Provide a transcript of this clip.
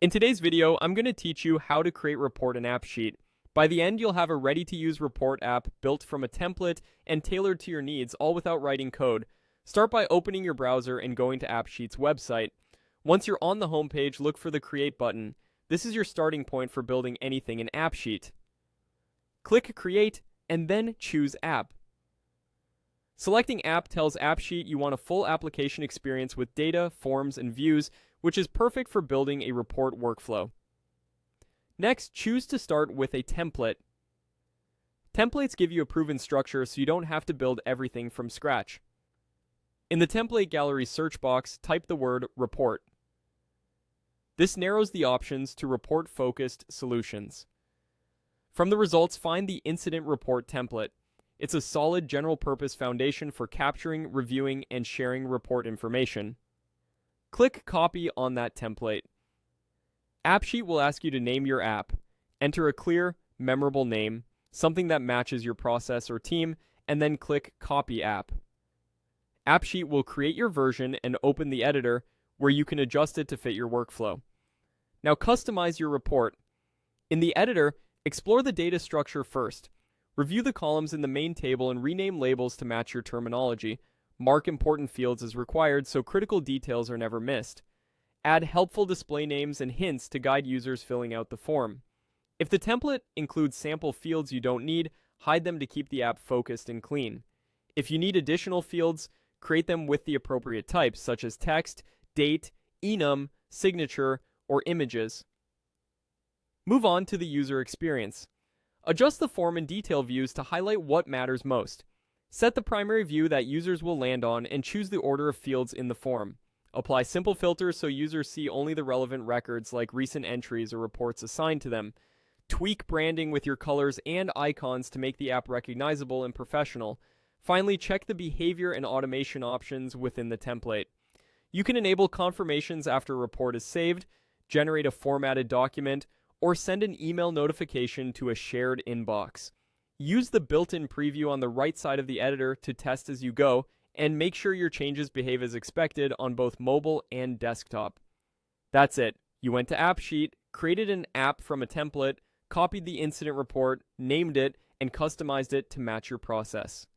In today's video, I'm going to teach you how to create report in AppSheet. By the end, you'll have a ready-to-use report app built from a template and tailored to your needs, all without writing code. Start by opening your browser and going to AppSheet's website. Once you're on the homepage, look for the Create button. This is your starting point for building anything in AppSheet. Click Create and then choose App. Selecting App tells AppSheet you want a full application experience with data, forms, and views, which is perfect for building a report workflow. Next, choose to start with a template. Templates give you a proven structure so you don't have to build everything from scratch. In the template gallery search box, type the word report. This narrows the options to report-focused solutions. From the results, find the incident report template. It's a solid general-purpose foundation for capturing, reviewing, and sharing report information. Click Copy on that template. AppSheet will ask you to name your app. Enter a clear, memorable name, something that matches your process or team, and then click Copy App. AppSheet will create your version and open the editor, where you can adjust it to fit your workflow. Now customize your report. In the editor, explore the data structure first. Review the columns in the main table and rename labels to match your terminology. Mark important fields as required so critical details are never missed. Add helpful display names and hints to guide users filling out the form. If the template includes sample fields you don't need, hide them to keep the app focused and clean. If you need additional fields, create them with the appropriate types, such as text, date, enum, signature, or images. Move on to the user experience. Adjust the form and detail views to highlight what matters most. Set the primary view that users will land on and choose the order of fields in the form. Apply simple filters so users see only the relevant records like recent entries or reports assigned to them. Tweak branding with your colors and icons to make the app recognizable and professional. Finally, check the behavior and automation options within the template. You can enable confirmations after a report is saved, generate a formatted document, or send an email notification to a shared inbox. Use the built-in preview on the right side of the editor to test as you go, and make sure your changes behave as expected on both mobile and desktop. That's it. You went to AppSheet, created an app from a template, copied the incident report, named it, and customized it to match your process.